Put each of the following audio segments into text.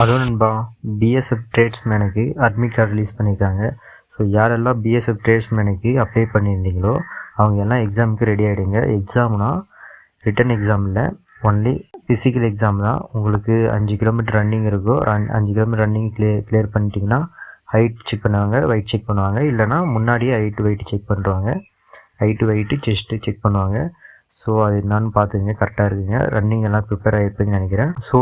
Hello நண்பா, BSF ட்ரேட்ஸ்மேனுக்கு admit card release பண்ணியிருக்காங்க. So யாரெல்லாம் பிஎஸ்எஃப் ட்ரேட்ஸ்மேனுக்கு அப்ளை பண்ணியிருந்தீங்களோ அவங்க எல்லாம் எக்ஸாமுக்கு ரெடி ஆகிடுங்க. எக்ஸாம்னா ரிட்டன் எக்ஸாம் இல்லை, ஒன்லி ஃபிசிக்கல் எக்ஸாம் தான். உங்களுக்கு 5 கிலோமீட்டர் ரன்னிங் இருக்கும். 5 கிலோமீட்டர் ரன்னிங் கிளியர் பண்ணிட்டீங்கன்னா ஹைட் செக் பண்ணுவாங்க, வெயிட் செக் பண்ணுவாங்க. இல்லைனா முன்னாடியே ஹைட்டு வெயிட் செக் பண்ணுறாங்க. ஹைட்டு வெயிட்டு செஸ்ட்டு செக் பண்ணுவாங்க. ஸோ அது என்னான்னு பார்த்துங்க, கரெக்டாக இருக்குங்க. ரன்னிங் எல்லாம் ப்ரிப்பேர் ஆகிருப்பீங்கன்னு நினைக்கிறேன். ஸோ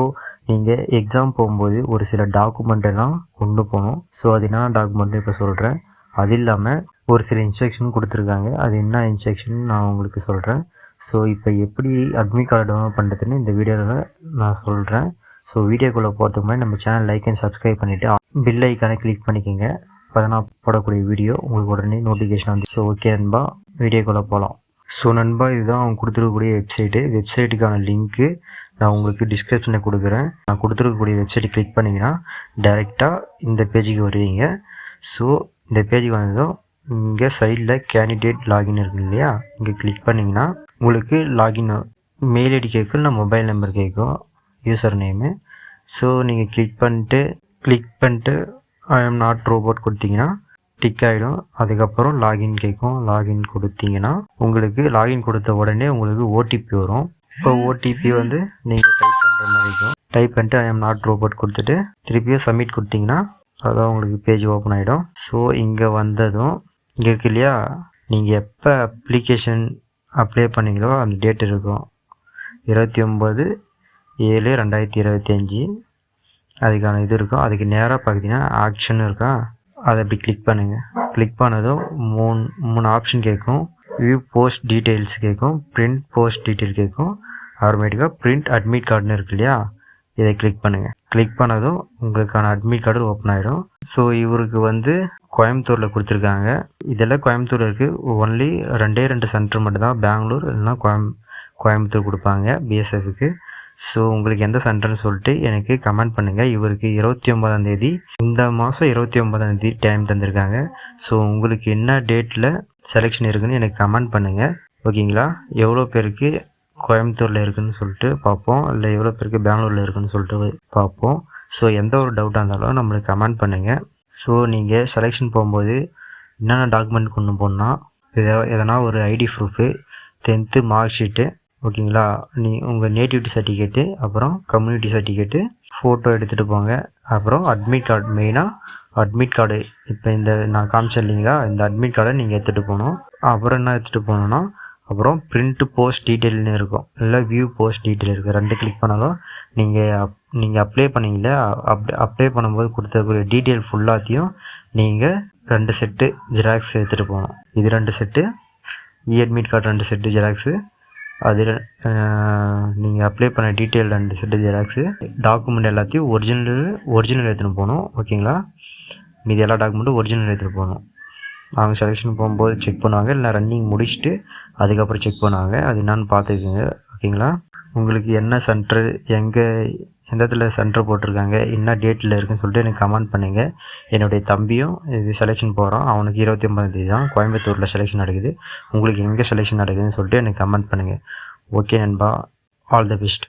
நீங்கள் எக்ஸாம் போகும்போது ஒரு சில டாக்குமெண்ட் எல்லாம் கொண்டு போகணும். ஸோ அது என்னென்ன டாக்குமெண்ட்னு இப்போ சொல்கிறேன். அது இல்லாமல் ஒரு சில இன்ஸ்ட்ரக்ஷன் கொடுத்துருக்காங்க. அது என்ன இன்ஸ்ட்ரக்ஷன் நான் உங்களுக்கு சொல்கிறேன். ஸோ இப்போ எப்படி அட்மிட் கார்டு டவுன்லோட் பண்ணுறதுன்னு இந்த வீடியோவில் நான் சொல்கிறேன். ஸோ வீடியோக்குள்ளே போகிறதுக்கு முன்னாடி நம்ம சேனல் லைக் அண்ட் சப்ஸ்கிரைப் பண்ணிவிட்டு பில் ஐக்கானை கிளிக் பண்ணிக்கோங்க. அப்போ தான் நான் போடக்கூடிய வீடியோ உங்களுக்கு உடனே நோட்டிஃபிகேஷன் வந்து. ஸோ ஓகே நண்பா, வீடியோக்குள்ளே போகலாம். ஸோ நண்பா, இதுதான் அவங்க கொடுத்துருக்கக்கூடிய வெப்சைட்டுக்கான லிங்க்கு நான் உங்களுக்கு டிஸ்கிரிப்ஷனில் கொடுக்குறேன். நான் கொடுத்துருக்கக்கூடிய வெப்சைட்டை கிளிக் பண்ணிங்கன்னா டைரெக்டாக இந்த பேஜுக்கு வருவீங்க. ஸோ இந்த பேஜுக்கு வந்ததும் இங்கே சைடில் கேண்டிடேட் லாகின் இருக்குது இல்லையா, இங்கே கிளிக் பண்ணிங்கன்னா உங்களுக்கு லாகின் மெயில் ஐடி கேட்கும், இல்லை மொபைல் நம்பர் கேட்கும், யூசர் நேமு. ஸோ நீங்கள் கிளிக் பண்ணிட்டு ஐ எம் நாட் ரோபோட் கொடுத்தீங்கன்னா டிக் ஆகிடும். அதுக்கப்புறம் லாகின் கேட்கும். லாகின் கொடுத்தீங்கன்னா உங்களுக்கு லாகின் கொடுத்த உடனே உங்களுக்கு ஓடிபி வரும். இப்போ ஓடிபி வந்து நீங்கள் டைப் பண்ணுற மாதிரி இருக்கும். டைப் பண்ணிட்டு ஐ எம் நாட் ரோபோட் கொடுத்துட்டு திருப்பியும் சப்மிட் கொடுத்தீங்கன்னா அதான் உங்களுக்கு பேஜ் ஓப்பன் ஆகிடும். ஸோ இங்கே வந்ததும் இங்கே இருக்கு இல்லையா, நீங்கள் எப்போ அப்ளிகேஷன் அப்ளை பண்ணிங்களோ அந்த டேட் இருக்கும் 29/7/2025. அதுக்கான இது இருக்கும். அதுக்கு நேராக பார்த்தீங்கன்னா ஆக்ஷன் இருக்கா, அதை அப்படி கிளிக் பண்ணுங்கள். கிளிக் பண்ணதும் மூணு ஆப்ஷன் கேட்கும். வியூ போஸ்ட் டீட்டெயில்ஸ் கேட்கும், பிரிண்ட் போஸ்ட் டீட்டெயில் கேட்கும், ஆட்டோமேட்டிக்காக பிரிண்ட் அட்மிட் கார்டுன்னு இருக்கு இல்லையா, இதை கிளிக் பண்ணுங்கள். கிளிக் பண்ணதும் உங்களுக்கான அட்மிட் கார்டு ஓப்பன் ஆகிடும். ஸோ இவருக்கு வந்து கோயம்புத்தூரில் கொடுத்துருக்காங்க. இதெல்லாம் கோயம்புத்தூர் இருக்குது. ஒன்லி 2 சென்டர் மட்டும்தான், பெங்களூர் இல்லைன்னா கோயம்புத்தூர் கொடுப்பாங்க பிஎஸ்எஃப்க்கு. ஸோ உங்களுக்கு எந்த சென்டர்னு சொல்லிட்டு எனக்கு கமெண்ட் பண்ணுங்கள். இவருக்கு 29ஆம் இந்த மாதம் 29ஆம் டைம் தந்திருக்காங்க. ஸோ உங்களுக்கு என்ன டேட்டில் செலெக்ஷன் இருக்குதுன்னு எனக்கு கமெண்ட் பண்ணுங்கள். ஓகேங்களா? எவ்வளோ பேருக்கு கோயம்புத்தூரில் இருக்குதுன்னு சொல்லிட்டு பார்ப்போம், இல்லை எவ்வளோ பேருக்கு பெங்களூரில் இருக்குதுன்னு சொல்லிட்டு பார்ப்போம். ஸோ எந்த ஒரு டவுட்டாக இருந்தாலும் நம்மளுக்கு கமெண்ட் பண்ணுங்கள். ஸோ நீங்கள் செலெக்ஷன் போகும்போது என்னென்ன டாக்குமெண்ட் கொண்டு போகணுன்னா, எதனா ஒரு ID proof, 10th mark sheet, ஓகேங்களா, உங்கள் நேட்டிவிட்டி சர்டிஃபிகேட்டு, அப்புறம் கம்யூனிட்டி சர்டிஃபிகேட்டு, ஃபோட்டோ எடுத்துகிட்டு போங்க. அப்புறம் அட்மிட் கார்டு, மெயினாக அட்மிட் கார்டு, இப்போ இந்த நான் காமிச்சேன் இல்லைங்களா, இந்த அட்மிட் கார்டை நீங்கள் எடுத்துகிட்டு போகணும். அப்புறம் என்ன எடுத்துகிட்டு போகணுன்னா, அப்புறம் பிரிண்ட் போஸ்ட் டீட்டெயில்னு இருக்கும், இல்லை வியூ போஸ்ட் டீட்டெயில் இருக்குது. 2 கிளிக் பண்ணாலும் நீங்கள் அப்ளை பண்ணிங்களே, அப்ளை பண்ணும்போது கொடுத்தக்கூடிய டீட்டெயில் ஃபுல்லாத்தையும் நீங்கள் 2 செட்டு ஜெராக்ஸ் எடுத்துகிட்டு போகணும். இது 2 set, admit card 2 set xerox, அதில் நீங்கள் அப்ளை பண்ண டீட்டெயில் 2 செட்டு ஜெராக்ஸு, டாக்குமெண்ட் எல்லாத்தையும் ஒரிஜினல் எடுத்துகிட்டு போகணும். ஓகேங்களா? மீதி எல்லா டாக்குமெண்ட்டும் ஒரிஜினல் எடுத்துகிட்டு போகணும். அவங்க செலெக்ஷன் போகும்போது செக் பண்ணுவாங்க, இல்லை ரன்னிங் முடிச்சுட்டு அதுக்கப்புறம் செக் பண்ணுவாங்க. அது என்னான்னு பார்த்துக்குங்க. ஓகேங்களா? உங்களுக்கு என்ன சென்டர், எந்த இடத்துல சென்டர் போட்டிருக்காங்க, என்ன டேட்டில் இருக்குதுன்னு சொல்லிட்டு எனக்கு கமெண்ட் பண்ணுங்கள். என்னுடைய தம்பியும் இது செலெக்ஷன் போகிறான். அவனுக்கு 29ஆம் தான் கோயம்புத்தூரில் செலெக்ஷன் நடக்குது. உங்களுக்கு எங்கே செலெக்ஷன் நடக்குதுன்னு சொல்லிட்டு எனக்கு கமெண்ட் பண்ணுங்கள். ஓகே நண்பா, ஆல் தி பெஸ்ட்.